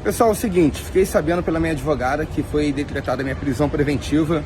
Pessoal, é o seguinte, fiquei sabendo pela minha advogada que foi decretada a minha prisão preventiva.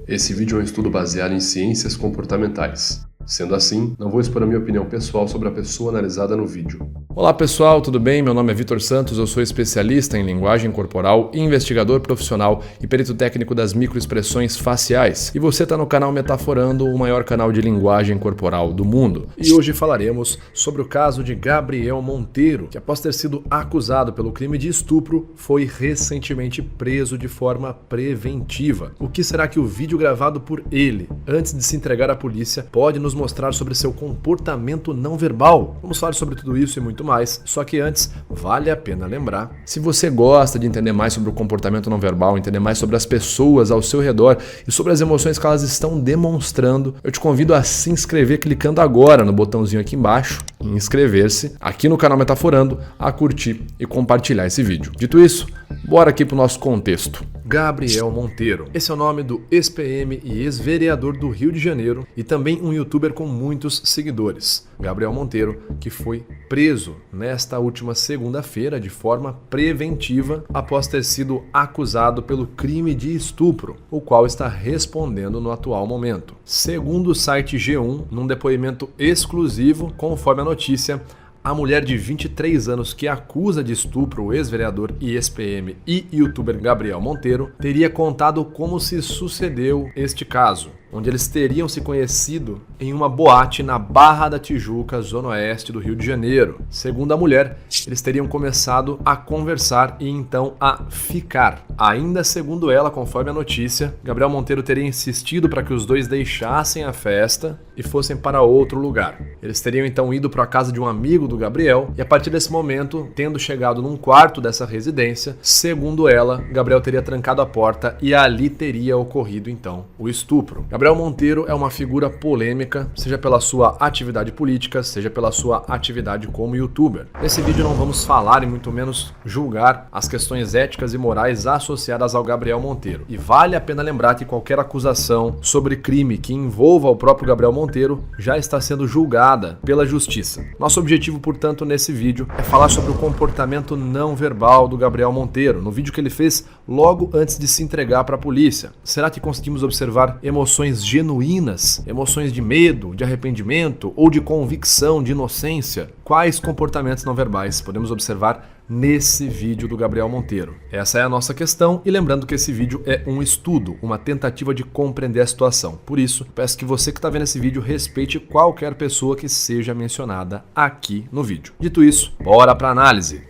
Esse vídeo é um estudo baseado em ciências comportamentais. Sendo assim, não vou expor a minha opinião pessoal sobre a pessoa analisada no vídeo. Olá pessoal, tudo bem? Meu nome é Vitor Santos, eu sou especialista em linguagem corporal, investigador profissional e perito técnico das microexpressões faciais. E você está no canal Metaforando, o maior canal de linguagem corporal do mundo. E hoje falaremos sobre o caso de Gabriel Monteiro, que após ter sido acusado pelo crime de estupro, foi recentemente preso de forma preventiva. O que será que o vídeo gravado por ele, antes de se entregar à polícia, pode nos mostrar sobre seu comportamento não verbal? Vamos falar sobre tudo isso e muito mais, só que antes, vale a pena lembrar, se você gosta de entender mais sobre o comportamento não verbal, entender mais sobre as pessoas ao seu redor e sobre as emoções que elas estão demonstrando, eu te convido a se inscrever clicando agora no botãozinho aqui embaixo, em inscrever-se, aqui no canal Metaforando, a curtir e compartilhar esse vídeo. Dito isso, bora aqui pro nosso contexto. Gabriel Monteiro. Esse é o nome do ex-PM e ex-vereador do Rio de Janeiro e também um youtuber com muitos seguidores. Gabriel Monteiro, que foi preso nesta última segunda-feira de forma preventiva após ter sido acusado pelo crime de estupro, o qual está respondendo no atual momento. Segundo o site G1, num depoimento exclusivo, conforme a notícia, a mulher de 23 anos que acusa de estupro o ex-vereador e ex-PM e youtuber Gabriel Monteiro teria contado como se sucedeu este caso, onde eles teriam se conhecido em uma boate na Barra da Tijuca, zona oeste do Rio de Janeiro. Segundo a mulher, eles teriam começado a conversar e então a ficar. Ainda segundo ela, conforme a notícia, Gabriel Monteiro teria insistido para que os dois deixassem a festa e fossem para outro lugar. Eles teriam então ido para a casa de um amigo do Gabriel e a partir desse momento, tendo chegado num quarto dessa residência, segundo ela, Gabriel teria trancado a porta e ali teria ocorrido então o estupro. Gabriel Monteiro é uma figura polêmica, seja pela sua atividade política, seja pela sua atividade como youtuber. Nesse vídeo não vamos falar e muito menos julgar as questões éticas e morais associadas ao Gabriel Monteiro. E vale a pena lembrar que qualquer acusação sobre crime que envolva o próprio Gabriel Monteiro já está sendo julgada pela justiça. Nosso objetivo, portanto, nesse vídeo é falar sobre o comportamento não verbal do Gabriel Monteiro, no vídeo que ele fez logo antes de se entregar para a polícia. Será que conseguimos observar emoções genuínas, emoções de medo, de arrependimento ou de convicção, de inocência? Quais comportamentos não verbais podemos observar nesse vídeo do Gabriel Monteiro? Essa é a nossa questão e lembrando que esse vídeo é um estudo, uma tentativa de compreender a situação. Por isso, peço que você que está vendo esse vídeo respeite qualquer pessoa que seja mencionada aqui no vídeo. Dito isso, bora para análise.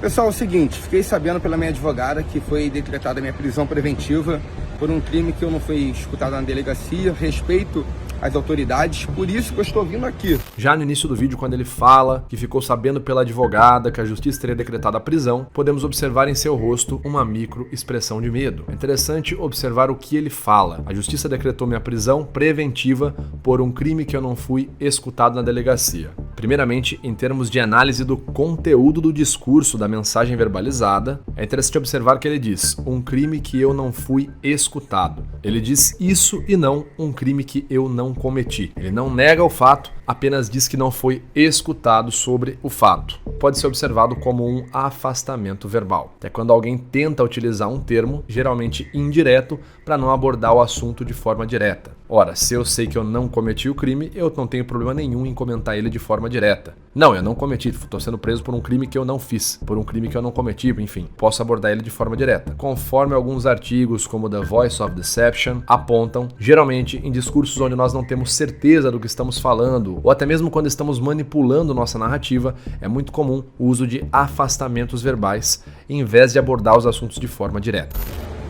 Pessoal, é o seguinte, fiquei sabendo pela minha advogada que foi decretada a minha prisão preventiva por um crime que eu não fui escutado na delegacia, respeito às autoridades, por isso que eu estou vindo aqui. Já no início do vídeo, quando ele fala que ficou sabendo pela advogada que a justiça teria decretado a prisão, podemos observar em seu rosto uma micro expressão de medo. É interessante observar o que ele fala. A justiça decretou minha prisão preventiva por um crime que eu não fui escutado na delegacia. Primeiramente, em termos de análise do conteúdo do discurso, da mensagem verbalizada, é interessante observar que ele diz um crime que eu não fui escutado. Ele diz isso e não um crime que eu não cometi. Ele não nega o fato, apenas diz que não foi escutado sobre o fato. Pode ser observado como um afastamento verbal. É quando alguém tenta utilizar um termo, geralmente indireto, para não abordar o assunto de forma direta. Ora, se eu sei que eu não cometi o crime, eu não tenho problema nenhum em comentar ele de forma direta. Não, eu não cometi, estou sendo preso por um crime que eu não fiz, por um crime que eu não cometi, enfim, posso abordar ele de forma direta. Conforme alguns artigos, como The Voice of Deception, apontam, geralmente em discursos onde nós não temos certeza do que estamos falando, ou até mesmo quando estamos manipulando nossa narrativa, é muito comum o uso de afastamentos verbais, em vez de abordar os assuntos de forma direta.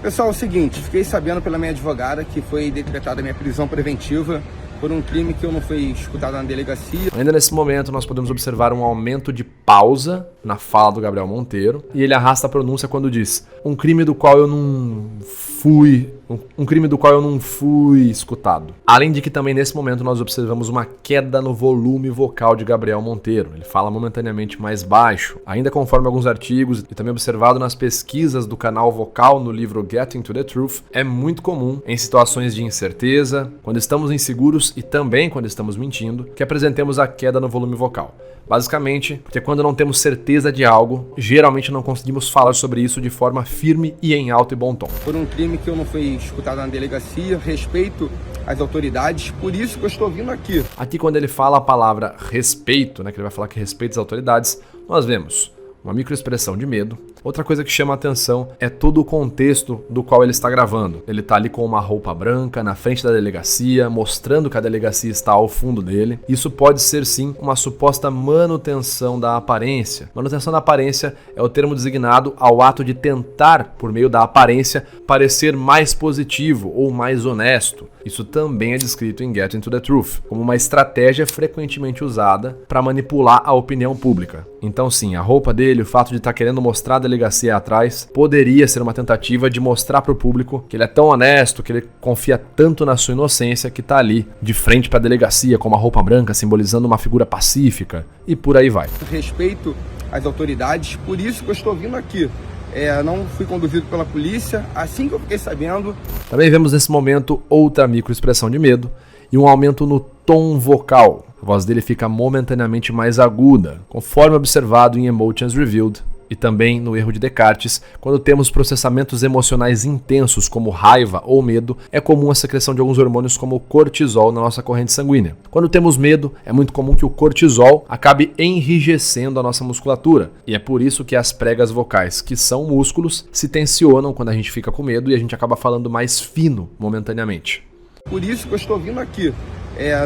Pessoal, é o seguinte, fiquei sabendo pela minha advogada que foi decretada a minha prisão preventiva por um crime que eu não fui escutado na delegacia. Ainda nesse momento, nós podemos observar um aumento de pausa na fala do Gabriel Monteiro, e ele arrasta a pronúncia quando diz um crime do qual eu não fui... Um crime do qual eu não fui escutado. Além de que também nesse momento nós observamos uma queda no volume vocal de Gabriel Monteiro. Ele fala momentaneamente mais baixo, ainda conforme alguns artigos e também observado nas pesquisas do canal vocal no livro Getting to the Truth, é muito comum em situações de incerteza, quando estamos inseguros e também quando estamos mentindo, que apresentemos a queda no volume vocal. Basicamente, porque quando não temos certeza de algo, geralmente não conseguimos falar sobre isso de forma firme e em alto e bom tom. Por um crime que eu não fui escutado na delegacia, respeito as autoridades, por isso que eu estou vindo aqui. Aqui quando ele fala a palavra respeito, né, que ele vai falar que respeita as autoridades, nós vemos uma microexpressão de medo. Outra coisa que chama a atenção é todo o contexto do qual ele está gravando. Ele está ali com uma roupa branca na frente da delegacia, mostrando que a delegacia está ao fundo dele. Isso pode ser sim uma suposta manutenção da aparência. Manutenção da aparência é o termo designado ao ato de tentar, por meio da aparência, parecer mais positivo ou mais honesto. Isso também é descrito em Getting to the Truth, como uma estratégia frequentemente usada para manipular a opinião pública. Então sim, a roupa dele, o fato de estar querendo mostrar a delegacia atrás, poderia ser uma tentativa de mostrar para o público que ele é tão honesto, que ele confia tanto na sua inocência, que está ali de frente para a delegacia com uma roupa branca simbolizando uma figura pacífica e por aí vai. Respeito as autoridades, por isso que eu estou vindo aqui. Não fui conduzido pela polícia, assim que eu fiquei sabendo. Também vemos nesse momento outra microexpressão de medo e um aumento no tom vocal. A voz dele fica momentaneamente mais aguda, conforme observado em Emotions Revealed e também no erro de Descartes. Quando temos processamentos emocionais intensos como raiva ou medo, é comum a secreção de alguns hormônios como o cortisol na nossa corrente sanguínea. Quando temos medo, é muito comum que o cortisol acabe enrijecendo a nossa musculatura. E é por isso que as pregas vocais, que são músculos, se tensionam quando a gente fica com medo e a gente acaba falando mais fino momentaneamente. Por isso que eu estou vindo aqui.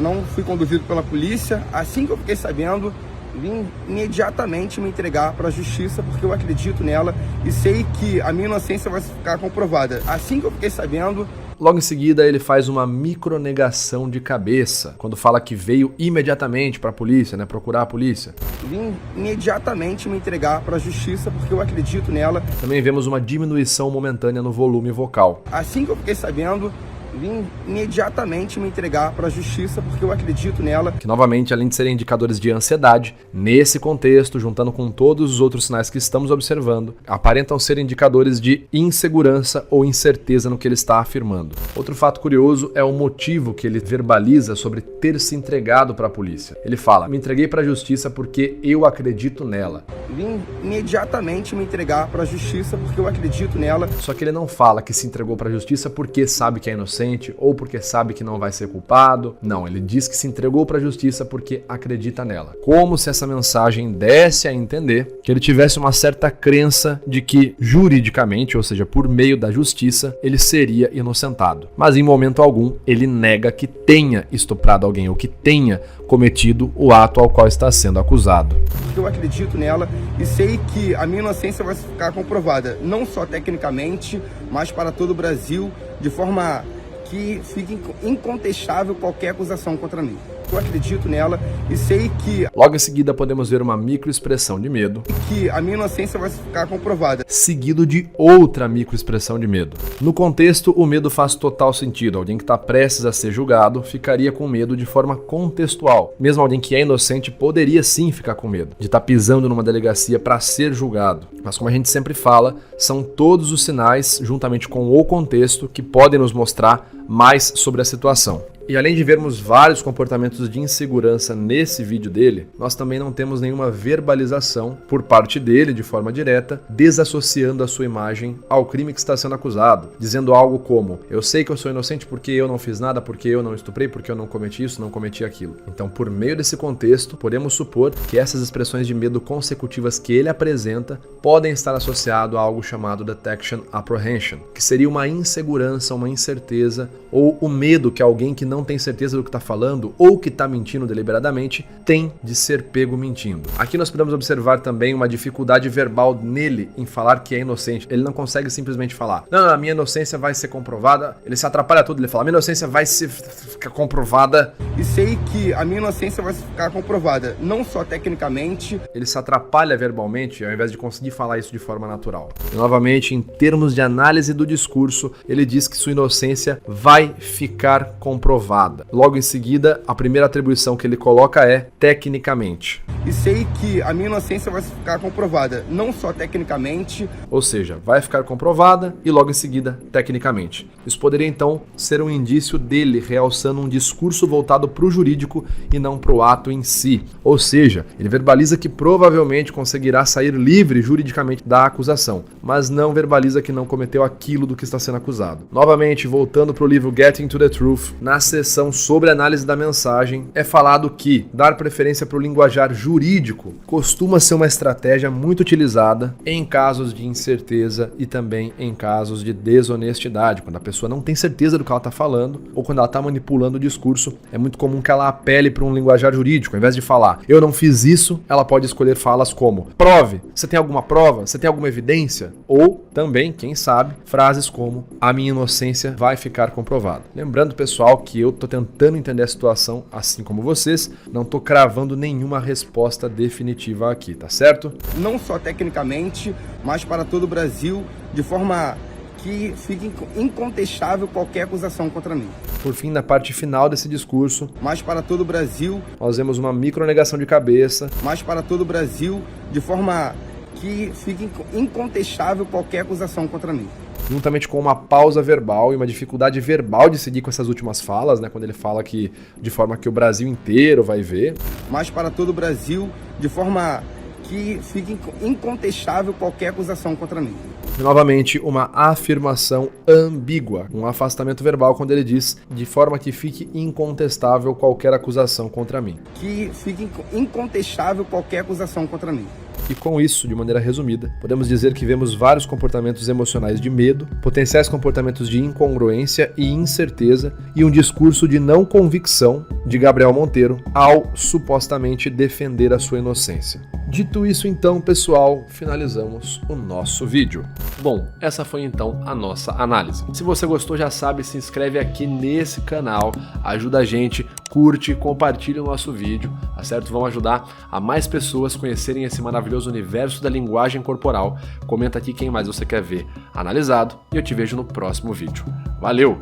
Não fui conduzido pela polícia, assim que eu fiquei sabendo, vim imediatamente me entregar para a justiça, porque eu acredito nela e sei que a minha inocência vai ficar comprovada. Assim que eu fiquei sabendo... Logo em seguida, ele faz uma micronegação de cabeça, quando fala que veio imediatamente para a polícia, né, procurar a polícia. Vim imediatamente me entregar para a justiça, porque eu acredito nela. Também vemos uma diminuição momentânea no volume vocal. Assim que eu fiquei sabendo... vim imediatamente me entregar para a justiça, porque eu acredito nela. Que novamente, além de serem indicadores de ansiedade, nesse contexto, juntando com todos os outros sinais que estamos observando, aparentam ser indicadores de insegurança ou incerteza no que ele está afirmando. Outro fato curioso é o motivo que ele verbaliza sobre ter se entregado para a polícia. Ele fala: me entreguei para a justiça porque eu acredito nela. Vim imediatamente me entregar para a justiça, porque eu acredito nela. Só que ele não fala que se entregou para a justiça porque sabe que é inocente ou porque sabe que não vai ser culpado. Não, ele diz que se entregou para a justiça porque acredita nela. Como se essa mensagem desse a entender que ele tivesse uma certa crença de que juridicamente, ou seja, por meio da justiça, ele seria inocentado. Mas em momento algum ele nega que tenha estuprado alguém ou que tenha cometido o ato ao qual está sendo acusado. Eu acredito nela e sei que a minha inocência vai ficar comprovada, não só tecnicamente, mas para todo o Brasil, de forma que fique incontestável qualquer acusação contra mim. Eu acredito nela e sei que... Logo em seguida podemos ver uma microexpressão de medo. Que a minha inocência vai ficar comprovada. Seguido de outra microexpressão de medo. No contexto, o medo faz total sentido. Alguém que está prestes a ser julgado ficaria com medo de forma contextual. Mesmo alguém que é inocente poderia sim ficar com medo de estar pisando numa delegacia para ser julgado. Mas como a gente sempre fala, são todos os sinais, juntamente com o contexto, que podem nos mostrar mais sobre a situação. E além de vermos vários comportamentos de insegurança nesse vídeo dele, nós também não temos nenhuma verbalização por parte dele de forma direta, desassociando a sua imagem ao crime que está sendo acusado, dizendo algo como: eu sei que eu sou inocente porque eu não fiz nada, porque eu não estuprei, porque eu não cometi isso, não cometi aquilo. Então, por meio desse contexto, podemos supor que essas expressões de medo consecutivas que ele apresenta podem estar associadas a algo chamado Detection Apprehension, que seria uma insegurança, uma incerteza ou o medo que alguém que não não tem certeza do que está falando ou que está mentindo deliberadamente tem de ser pego mentindo. Aqui nós podemos observar também uma dificuldade verbal nele em falar que é inocente. Ele não consegue simplesmente falar, não, a minha inocência vai ser comprovada. Ele se atrapalha tudo, ele fala, minha inocência vai ficar comprovada. E sei que a minha inocência vai ficar comprovada, não só tecnicamente. Ele se atrapalha verbalmente ao invés de conseguir falar isso de forma natural. E, novamente, em termos de análise do discurso, ele diz que sua inocência vai ficar comprovada. Logo em seguida, a primeira atribuição que ele coloca é tecnicamente. E sei que a minha inocência vai ficar comprovada, não só tecnicamente. Ou seja, vai ficar comprovada e logo em seguida, tecnicamente. Isso poderia então ser um indício dele realçando um discurso voltado para o jurídico e não para o ato em si. Ou seja, ele verbaliza que provavelmente conseguirá sair livre juridicamente da acusação, mas não verbaliza que não cometeu aquilo do que está sendo acusado. Novamente, voltando para o livro Getting to the Truth, na seção sobre análise da mensagem, é falado que dar preferência para o linguajar jurídico costuma ser uma estratégia muito utilizada em casos de incerteza e também em casos de desonestidade, quando a pessoa não tem certeza do que ela está falando ou quando ela está manipulando o discurso. É muito comum que ela apele para um linguajar jurídico. Ao invés de falar, eu não fiz isso, ela pode escolher falas como, prove, você tem alguma prova? Você tem alguma evidência? Ou também, quem sabe, frases como, a minha inocência vai ficar comprovada. Lembrando, pessoal, que eu estou tentando entender a situação assim como vocês, não estou cravando nenhuma resposta definitiva aqui, tá certo? Não só tecnicamente, mas para todo o Brasil, de forma que fique incontestável qualquer acusação contra mim. Por fim, na parte final desse discurso, mas para todo o Brasil, nós vemos uma micronegação de cabeça, mas para todo o Brasil, de forma que fique incontestável qualquer acusação contra mim. Juntamente com uma pausa verbal e uma dificuldade verbal de seguir com essas últimas falas, né, quando ele fala que de forma que o Brasil inteiro vai ver. Mas para todo o Brasil, de forma que fique incontestável qualquer acusação contra mim. E, novamente, uma afirmação ambígua, um afastamento verbal quando ele diz de forma que fique incontestável qualquer acusação contra mim. Que fique incontestável qualquer acusação contra mim. E com isso, de maneira resumida, podemos dizer que vemos vários comportamentos emocionais de medo, potenciais comportamentos de incongruência e incerteza e um discurso de não convicção de Gabriel Monteiro ao supostamente defender a sua inocência. Dito isso então, pessoal, finalizamos o nosso vídeo. Bom, essa foi então a nossa análise. Se você gostou, já sabe, se inscreve aqui nesse canal, ajuda a gente, curte, compartilha o nosso vídeo, tá certo? Vamos ajudar a mais pessoas conhecerem esse maravilhoso universo da linguagem corporal. Comenta aqui quem mais você quer ver analisado e eu te vejo no próximo vídeo. Valeu!